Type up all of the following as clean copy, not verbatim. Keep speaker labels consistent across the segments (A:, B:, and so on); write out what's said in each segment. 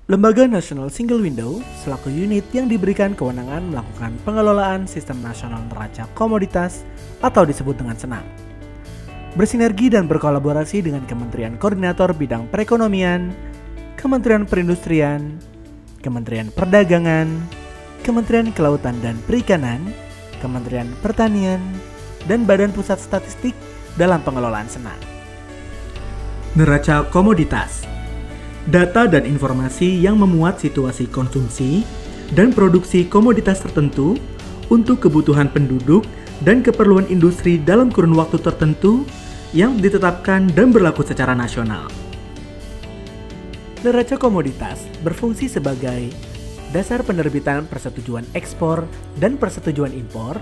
A: Lembaga Nasional Single Window selaku unit yang diberikan kewenangan melakukan pengelolaan sistem nasional neraca komoditas atau disebut dengan SENAK. Bersinergi dan berkolaborasi dengan Kementerian Koordinator Bidang Perekonomian, Kementerian Perindustrian, Kementerian Perdagangan, Kementerian Kelautan dan Perikanan, Kementerian Pertanian, dan Badan Pusat Statistik dalam pengelolaan SENAK. Neraca komoditas, data dan informasi yang memuat situasi konsumsi dan produksi komoditas tertentu untuk kebutuhan penduduk dan keperluan industri dalam kurun waktu tertentu yang ditetapkan dan berlaku secara nasional. Neraca komoditas berfungsi sebagai dasar penerbitan persetujuan ekspor dan persetujuan impor,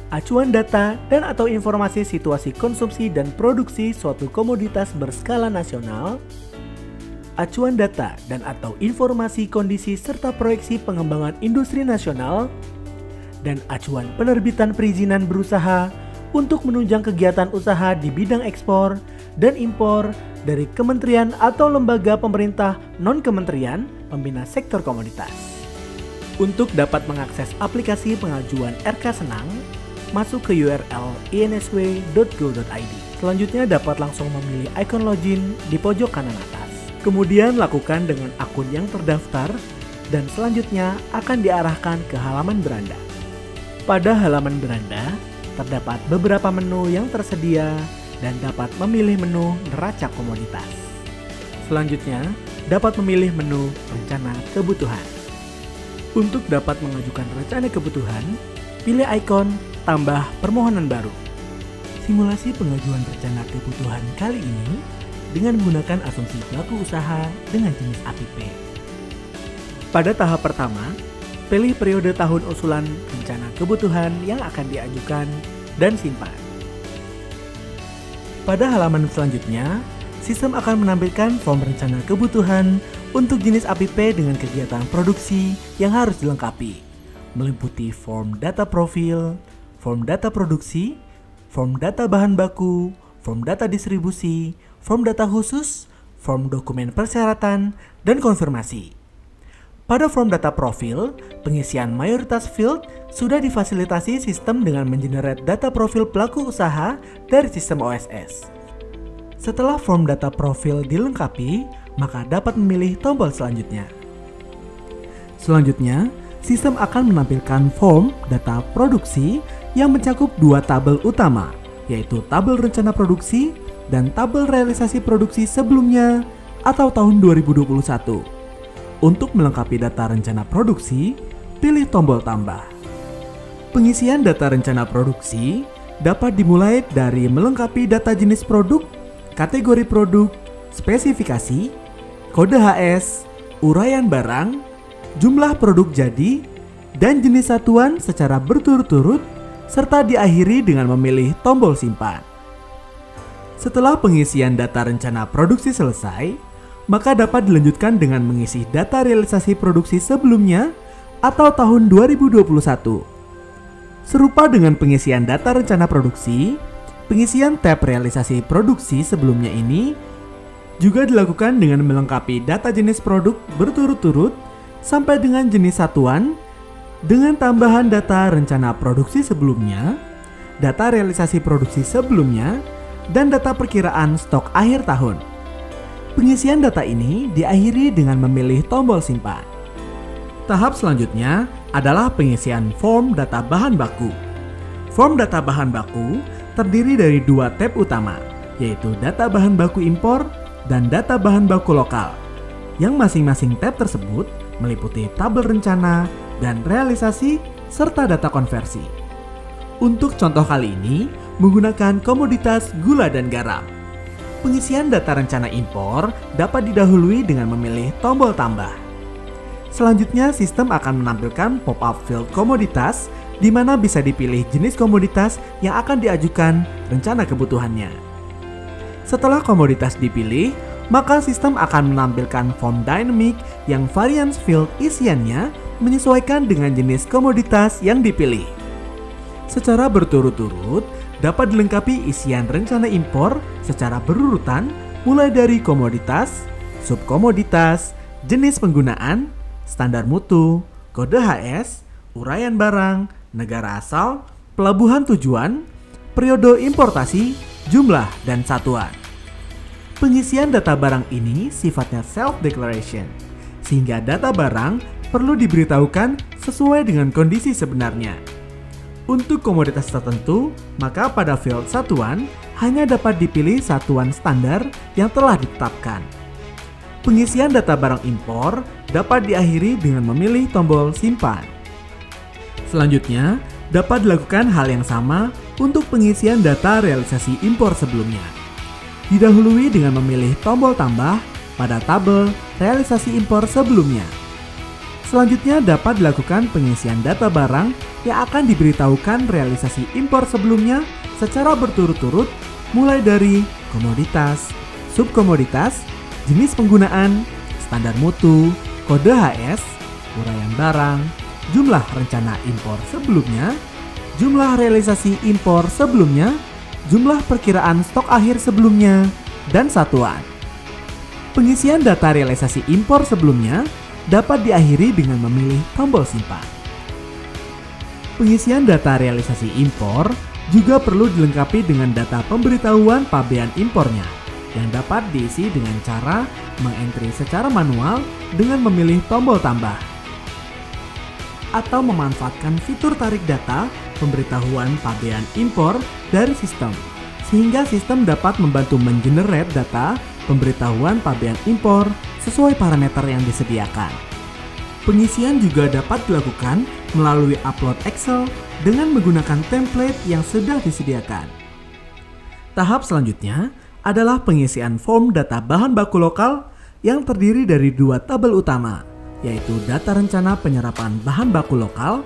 A: acuan data dan atau informasi situasi konsumsi dan produksi suatu komoditas berskala nasional, acuan data dan atau informasi kondisi serta proyeksi pengembangan industri nasional, dan acuan penerbitan perizinan berusaha untuk menunjang kegiatan usaha di bidang ekspor dan impor dari kementerian atau lembaga pemerintah non-kementerian pembina sektor komoditas. Untuk dapat mengakses aplikasi pengajuan RK Senang, masuk ke URL insw.go.id. Selanjutnya dapat langsung memilih ikon login di pojok kanan atas. Kemudian lakukan dengan akun yang terdaftar dan selanjutnya akan diarahkan ke halaman beranda. Pada halaman beranda, terdapat beberapa menu yang tersedia dan dapat memilih menu neraca komoditas. Selanjutnya, dapat memilih menu rencana kebutuhan. Untuk dapat mengajukan rencana kebutuhan, pilih ikon tambah permohonan baru. Simulasi pengajuan rencana kebutuhan kali ini dengan menggunakan asumsi pelaku usaha dengan jenis APP. Pada tahap pertama, pilih periode tahun usulan rencana kebutuhan yang akan diajukan dan simpan. Pada halaman selanjutnya, sistem akan menampilkan form rencana kebutuhan untuk jenis APP dengan kegiatan produksi yang harus dilengkapi, meliputi form data profil, form data produksi, form data bahan baku, form data distribusi, form data khusus, form dokumen persyaratan, dan konfirmasi. Pada form data profil, pengisian mayoritas field sudah difasilitasi sistem dengan mengenerate data profil pelaku usaha dari sistem OSS. Setelah form data profil dilengkapi, maka dapat memilih tombol selanjutnya. Selanjutnya, sistem akan menampilkan form data produksi yang mencakup dua tabel utama, yaitu tabel rencana produksi dan tabel realisasi produksi sebelumnya atau tahun 2021. Untuk melengkapi data rencana produksi, pilih tombol tambah. Pengisian data rencana produksi dapat dimulai dari melengkapi data jenis produk, kategori produk, spesifikasi, kode HS, uraian barang, jumlah produk jadi, dan jenis satuan secara berturut-turut, serta diakhiri dengan memilih tombol simpan. Setelah pengisian data rencana produksi selesai, maka dapat dilanjutkan dengan mengisi data realisasi produksi sebelumnya atau tahun 2021. Serupa dengan pengisian data rencana produksi, pengisian tab realisasi produksi sebelumnya ini juga dilakukan dengan melengkapi data jenis produk berturut-turut sampai dengan jenis satuan dengan tambahan data rencana produksi sebelumnya, data realisasi produksi sebelumnya, dan data perkiraan stok akhir tahun. Pengisian data ini diakhiri dengan memilih tombol simpan. Tahap selanjutnya adalah pengisian form data bahan baku. Form data bahan baku terdiri dari dua tab utama, yaitu data bahan baku impor dan data bahan baku lokal, yang masing-masing tab tersebut meliputi tabel rencana dan realisasi serta data konversi. Untuk contoh kali ini, menggunakan komoditas gula dan garam. Pengisian data rencana impor dapat didahului dengan memilih tombol tambah. Selanjutnya, sistem akan menampilkan pop-up field komoditas di mana bisa dipilih jenis komoditas yang akan diajukan rencana kebutuhannya. Setelah komoditas dipilih, maka sistem akan menampilkan form dynamic yang variance field isiannya menyesuaikan dengan jenis komoditas yang dipilih. Secara berturut-turut, dapat dilengkapi isian rencana impor secara berurutan mulai dari komoditas, subkomoditas, jenis penggunaan, standar mutu, kode HS, uraian barang, negara asal, pelabuhan tujuan, periode importasi, jumlah, dan satuan. Pengisian data barang ini sifatnya self-declaration, sehingga data barang perlu diberitahukan sesuai dengan kondisi sebenarnya. Untuk komoditas tertentu, maka pada field satuan hanya dapat dipilih satuan standar yang telah ditetapkan. Pengisian data barang impor dapat diakhiri dengan memilih tombol simpan. Selanjutnya, dapat dilakukan hal yang sama untuk pengisian data realisasi impor sebelumnya. Didahului dengan memilih tombol tambah pada tabel realisasi impor sebelumnya. Selanjutnya dapat dilakukan pengisian data barang yang akan diberitahukan realisasi impor sebelumnya secara berturut-turut mulai dari komoditas, subkomoditas, jenis penggunaan, standar mutu, kode HS, uraian barang, jumlah rencana impor sebelumnya, jumlah realisasi impor sebelumnya, jumlah perkiraan stok akhir sebelumnya, dan satuan. Pengisian data realisasi impor sebelumnya dapat diakhiri dengan memilih tombol simpan. Pengisian data realisasi impor juga perlu dilengkapi dengan data pemberitahuan pabean impornya yang dapat diisi dengan cara mengentri secara manual dengan memilih tombol tambah atau memanfaatkan fitur tarik data pemberitahuan pabean impor dari sistem, sehingga sistem dapat membantu mengenerate data pemberitahuan pabean impor sesuai parameter yang disediakan. Pengisian juga dapat dilakukan melalui upload Excel dengan menggunakan template yang sudah disediakan. Tahap selanjutnya adalah pengisian form data bahan baku lokal yang terdiri dari dua tabel utama, yaitu data rencana penyerapan bahan baku lokal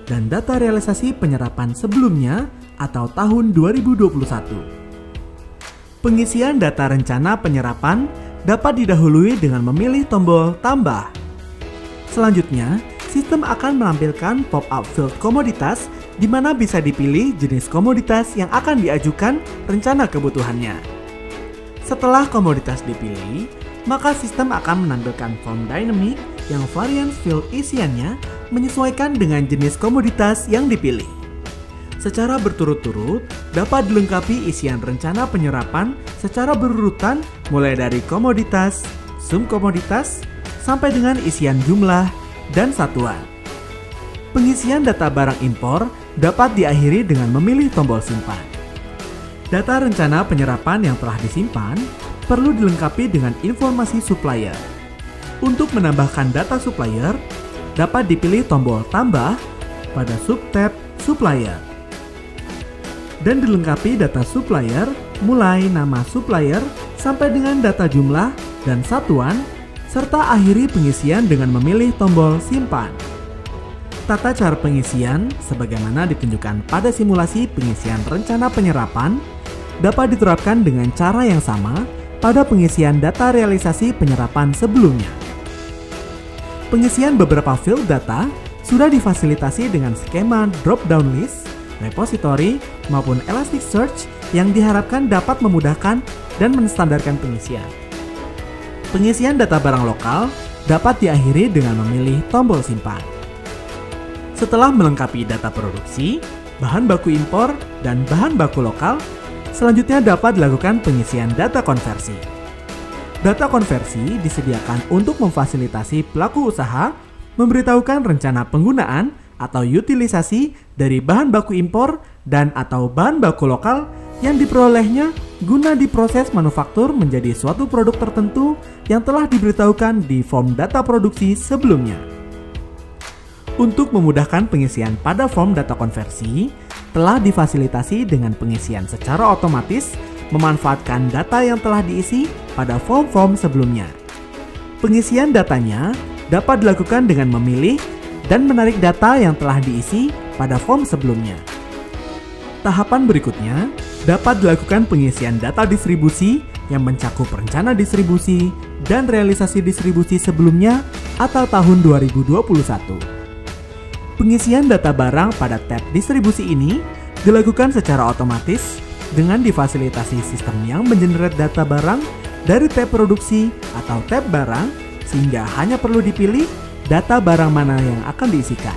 A: dan data realisasi penyerapan sebelumnya atau tahun 2021. Pengisian data rencana penyerapan dapat didahului dengan memilih tombol tambah. Selanjutnya, sistem akan menampilkan pop-up field komoditas di mana bisa dipilih jenis komoditas yang akan diajukan rencana kebutuhannya. Setelah komoditas dipilih, maka sistem akan menampilkan form dynamic yang variance field isiannya menyesuaikan dengan jenis komoditas yang dipilih. Secara berturut-turut, dapat dilengkapi isian rencana penyerapan secara berurutan mulai dari komoditas, subkomoditas, sampai dengan isian jumlah dan satuan. Pengisian data barang impor dapat diakhiri dengan memilih tombol simpan. Data rencana penyerapan yang telah disimpan perlu dilengkapi dengan informasi supplier. Untuk menambahkan data supplier, dapat dipilih tombol tambah pada subtab supplier. Dan dilengkapi data supplier mulai nama supplier sampai dengan data jumlah dan satuan, serta akhiri pengisian dengan memilih tombol simpan. Tata cara pengisian sebagaimana ditunjukkan pada simulasi pengisian rencana penyerapan dapat diterapkan dengan cara yang sama pada pengisian data realisasi penyerapan sebelumnya. Pengisian beberapa field data sudah difasilitasi dengan skema drop-down list, repository, maupun Elasticsearch yang diharapkan dapat memudahkan dan menstandarkan pengisian. Pengisian data barang lokal dapat diakhiri dengan memilih tombol simpan. Setelah melengkapi data produksi, bahan baku impor, dan bahan baku lokal, selanjutnya dapat dilakukan pengisian data konversi. Data konversi disediakan untuk memfasilitasi pelaku usaha memberitahukan rencana penggunaan atau utilisasi dari bahan baku impor dan atau bahan baku lokal yang diperolehnya guna diproses manufaktur menjadi suatu produk tertentu yang telah diberitahukan di form data produksi sebelumnya. Untuk memudahkan pengisian pada form data konversi, telah difasilitasi dengan pengisian secara otomatis memanfaatkan data yang telah diisi pada form-form sebelumnya. Pengisian datanya dapat dilakukan dengan memilih dan menarik data yang telah diisi pada form sebelumnya. Tahapan berikutnya dapat dilakukan pengisian data distribusi yang mencakup rencana distribusi dan realisasi distribusi sebelumnya atau tahun 2021. Pengisian data barang pada tab distribusi ini dilakukan secara otomatis dengan difasilitasi sistem yang mengenerate data barang dari tab produksi atau tab barang sehingga hanya perlu dipilih data barang mana yang akan diisikan.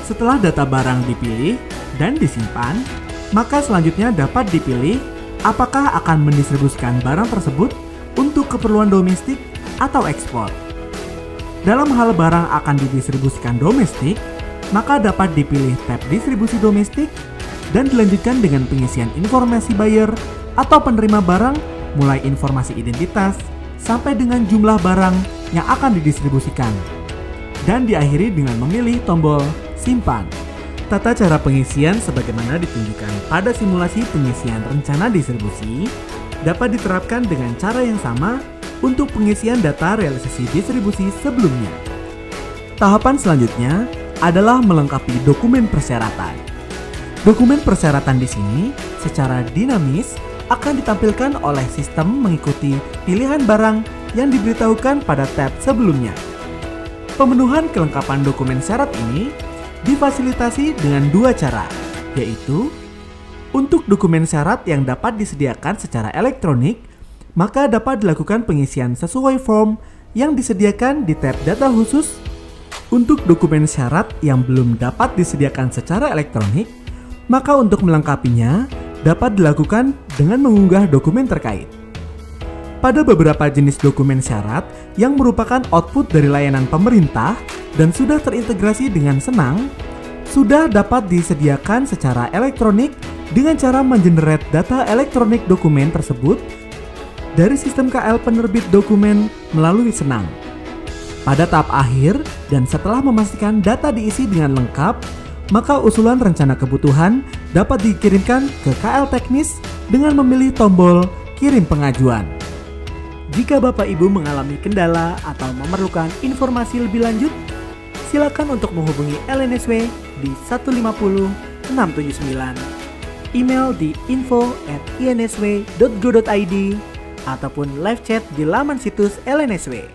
A: Setelah data barang dipilih dan disimpan, maka selanjutnya dapat dipilih apakah akan mendistribusikan barang tersebut untuk keperluan domestik atau ekspor. Dalam hal barang akan didistribusikan domestik, maka dapat dipilih tab distribusi domestik dan dilanjutkan dengan pengisian informasi buyer atau penerima barang mulai informasi identitas sampai dengan jumlah barang yang akan didistribusikan. Dan diakhiri dengan memilih tombol simpan. Tata cara pengisian sebagaimana ditunjukkan pada simulasi pengisian rencana distribusi dapat diterapkan dengan cara yang sama untuk pengisian data realisasi distribusi sebelumnya. Tahapan selanjutnya adalah melengkapi dokumen persyaratan. Dokumen persyaratan di sini secara dinamis akan ditampilkan oleh sistem mengikuti pilihan barang yang diberitahukan pada tab sebelumnya. Pemenuhan kelengkapan dokumen syarat ini difasilitasi dengan dua cara, yaitu untuk dokumen syarat yang dapat disediakan secara elektronik, maka dapat dilakukan pengisian sesuai form yang disediakan di tab data khusus. Untuk dokumen syarat yang belum dapat disediakan secara elektronik, maka untuk melengkapinya dapat dilakukan dengan mengunggah dokumen terkait. Pada beberapa jenis dokumen syarat yang merupakan output dari layanan pemerintah dan sudah terintegrasi dengan Senang, sudah dapat disediakan secara elektronik dengan cara mengenerate data elektronik dokumen tersebut dari sistem KL penerbit dokumen melalui Senang. Pada tahap akhir dan setelah memastikan data diisi dengan lengkap, maka usulan rencana kebutuhan dapat dikirimkan ke KL teknis dengan memilih tombol kirim pengajuan. Jika Bapak Ibu mengalami kendala atau memerlukan informasi lebih lanjut, silakan untuk menghubungi LNSW di 150 679, email di info@insw.go.id, ataupun live chat di laman situs LNSW.